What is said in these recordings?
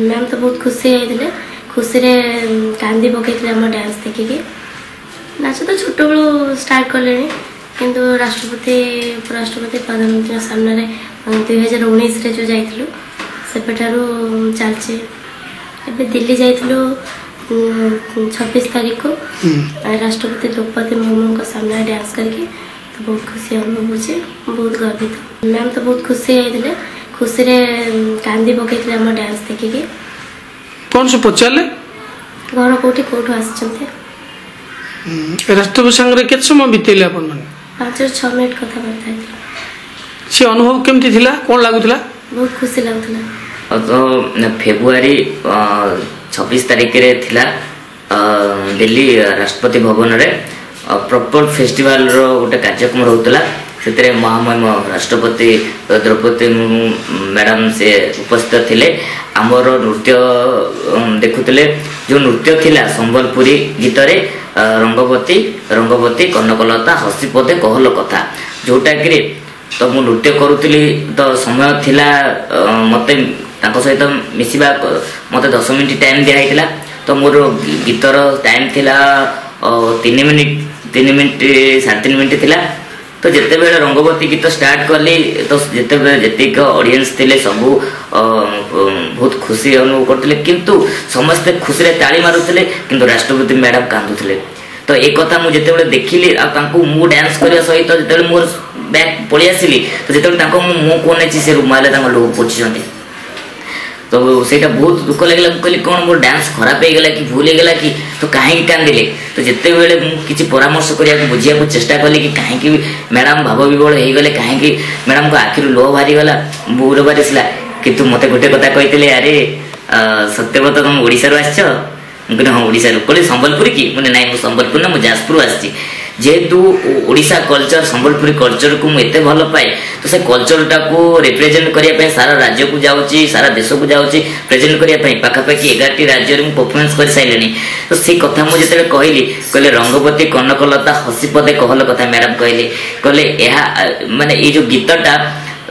Ma'am तो बहुत खुशी होते खुशी कांदी पकई आम डांस देखिकी नाच तो छोट बड़ू स्टार्ट कले किंतु राष्ट्रपति उपराष्ट्रपति प्रधानमंत्री सामने 2019 जो जाइलु सेपठारू चलचे एबे दिल्ली जाइलु 26 तारीख को राष्ट्रपति द्रौपदी मुर्मू सामने डांस करके तो बहुत खुशी अनुभव होची बहुत गर्वित। मैम तो बहुत खुशी होते खुशी कांदी पकई आम डांस देखिकी कौन से पचारे घर कौटी कौटू आसचंते राष्ट्रपति संगे केत समय बितेले अपन माने 5-6 मिनट कथबार्ता से अनुभव केमती थिला कोन लागुथला बहुत खुशी लागुथला। तो फेब्रुआरी 26 तारीख रे थिला दिल्ली राष्ट्रपति भवन रे प्रॉपर फेस्टिवल रो गोटे कार्यक्रम रहउतला से महामहिम राष्ट्रपति द्रौपदी मुर्मू मैडम से उपस्थित थिले आमर नृत्य देखुले जो नृत्य थिला संबलपुरी गीत रे रंगवती रंगवती कनकलता हसीपदे कहल कथा जोटा कि तो मु नृत्य करुली तो समय थिला मते तांको सहित मिसिबा मते 10 मिनिट टाइम दिया हैतिला तो मोर गीतर टाइम थिला 3 मिनिट 3.5 मिनिट थिला तो जिते बेले रंगवती गीत स्टार्ट कली तो जिते बेले जतिक ऑडियंस थिले सबु बहुत खुशी अनुभव करथिले किंतु समस्त खुशी रे ताली मारुथिले किंतु राष्ट्रपति मैडम कांदुथिले तो एक कथा मु जिते बेले देखिली आ तांको मु डांस करिया सहित तो जिते मोर बैक पळि आसिली तो जिते तांको मु कोने छि से रुमाले तांको लोग पोछिसंती तो सेटा बहुत दुख लगला कहली कोन मोर डांस खराब हो गला कि भूल हो गला कि तो काहे कांदिले तो जिते बेले मु किछि परामर्श करिया को बुझिया को चेष्टा कली कि काहे कि मैडम भाव विवळ हे गले काहे कि मैडम को आखिर लो भारी गला बुर बारिसला किंतु मते गोटे कथा कहितले अरे सत्यवत तुम ओडिसा रो आछो मुझे हाँ ओडिसा रो कहले संबलपुर की मुझे नाइ मु संबलपुर ना मु जाजपुर आछि जेहेतु ओडिसा कल्चर संबलपुरी कल्चर को मुझे भल पाए तो से कल्चर टा को रिप्रेजेंट करने सारा राज्य को जाऊँगी सारा देश को जाऊँगी प्रेजेंट करने पाखापाखि 11टी राज्य में परफॉर्मेंस कर सारे तो से कथा मुझे कहली कहले रंगवती कनकलता हसीपदे कहल कथा मैडम कहले माने ये जो गीतटा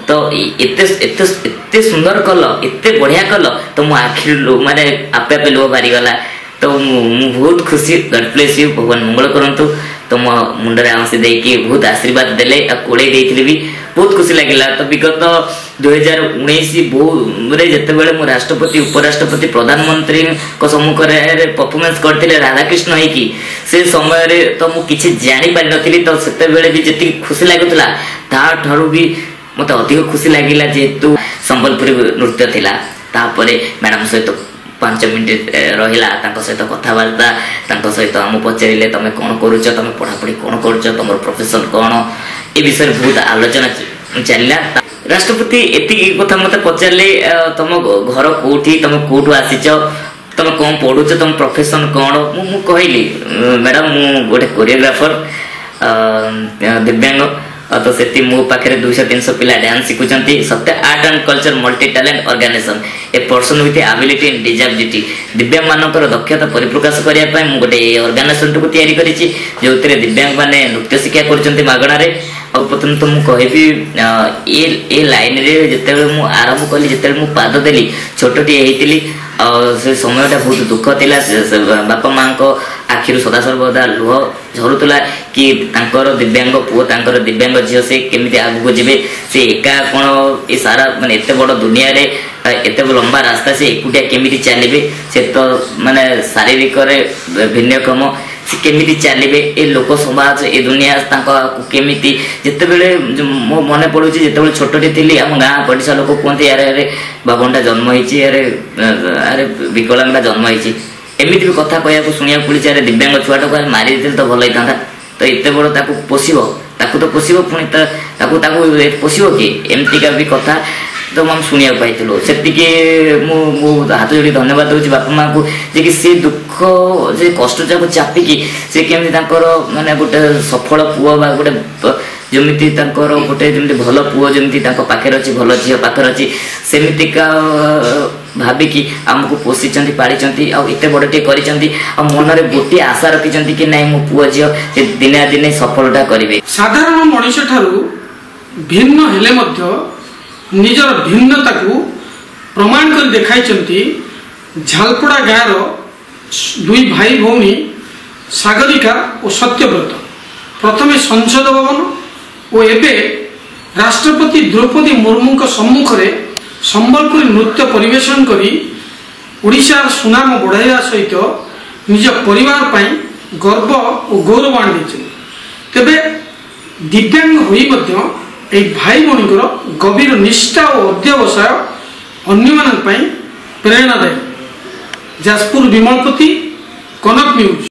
तो एते सुंदर कल एते बढ़िया कल तो मो आखिर माने आपे आपे लो बारी गला तो मु बहुत खुशी गॉड ब्लेस यू भगवान मंगल करंतु तो मो मुंडरे आंसी देकी बहुत आशीर्वाद देले आ कोळे देथिले भी बहुत खुशी लागिला तो विगत 2019 रे जते बेले मो राष्ट्रपति उपराष्ट्रपति प्रधानमंत्री को सम्मुख रे परफॉर्मेंस करथिले राधाकृष्ण है कि से समय रे तो मु किछि जानि पारि नथिली तो सेते बेले भी जति खुशी लागुतला ता ठरु भी मते अधिक खुशी लागिला जेतु संबलपुरी नृत्य थिला तापरे मैडम सहित 5 मिनिट रहिला तांको सहित कथावार्ता सहित आम पचारे तुम कौन करुच तुम पढ़ापढ़ी कौन करुच तुम प्रोफेशन कौन ए विषय बहुत आलोचना चलला राष्ट्रपति एति कथा मते पचारे तुम घर कोठी तुम कोठू आसीच तुम कौन पढ़ुच तुम प्रोफेशन कौन मु कहली मैडम मु गोटे कोरियोग्राफर दिव्यांग तो सेति मो पाखरे 200-300 पिला डांस सिखुचंती Satya art and culture multi talent organisation a person with ability and disability दिव्यांग मानकर दक्षता परिप्रकाश करिया पय मु गोटे ऑर्गेनाइजेशन को तयारी करिछि जोतरे दिव्यांग माने नृत्य शिक्षा करचंती मागणा रे और प्रथम तो मु कहबी ए लाइन रे जते मु आरंभ कली जते मु पाद देली छोटटी हेतिली से समयटा बहुत दुख थिला बापा मां को आखिर सदा सर्वदा लुह झरुतला कि तांकर दिव्यांग पुओ तांकर दिव्यांग झियो से केमिति आगु जिवे से एका कोन ए सारा माने एते बड़ दुनिया रे एते लंबा रास्ता से एकुटिया केमिति चलिबे से तो माने शारीरिक रे भिन्नक्षम से केमिति चलिबे ए लोक समाज ए दुनिया तांको केमिति जते बेले मो मने पडुची जते बेले छोटटी थिली हम गां पडिसा लोक कोंती यार अरे बाबनटा जन्म होईची अरे विकलांगटा जन्म होईची एमिति भी कथा कहया को सुनिया पुलिस अरे दिव्यांग छुआटा को मारी देल तो भल होइतांता तो एते बड़ ताकू पोसिबो ताकू तो पोसिबो पुनी ताकू पोसिबो कि एमती का भी कथा तो हम शुणा पाइलु से मु हाथ जोड़ी धन्यवाद दूसरी बापा माँ को जे कि से दुख जे कष्ट जाक चापिकी से केमती माने गोटे सफल पुओ बा गोटे जमीती गोटे जमी भल पुओ जमी पाखे अच्छी भल झील पाखे अच्छी सेमितिका भाविकी आमको पोषि पाड़ी आते बड़े कर मन में गोटे आशा रखी कि नाई मो पुओ झी दिने दिने सफलता करेंगे। साधारण मनीष ठारू भिन्न हेले मध्य निजर भिन्नता को प्रमाण कर देखाई ଝାଲପଡ଼ା ଗାଁର ଦୁଇ ଭାଇ ଭଉଣୀ ସାଗରିକା ଓ ସତ୍ୟବ୍ରତ ପ୍ରଥମେ ସଂସଦ ଭବନ ଓ ଏବେ ରାଷ୍ଟ୍ରପତି ଦ୍ରୌପଦୀ ମୁର୍ମୁଙ୍କ ସମ୍ମୁଖରେ ସମ୍ବଲପୁରୀ ନୃତ୍ୟ ପରିବେଷଣ କରି ଓଡ଼ିଶାର ସୁନାମ ବଢ଼ାଇବା ସହିତ ନିଜ ପରିବାର ପାଇଁ ଗର୍ବ ଓ ଗୌରବ ଆଣିଦେଇଛନ୍ତି। ତେବେ ଦିବ୍ୟାଙ୍ଗ ହୋଇ ମଧ୍ୟ ଏହି ଭାଇ ଭଉଣୀଙ୍କର ଗଭୀର ନିଷ୍ଠା ଓ ଅଧ୍ୟବସାୟ ଅନ୍ୟମାନଙ୍କ ପାଇଁ ପ୍ରେରଣାଦାୟୀ। ଯାଜପୁର ବିମଳପତି, କନକ ନ୍ୟୁଜ୍।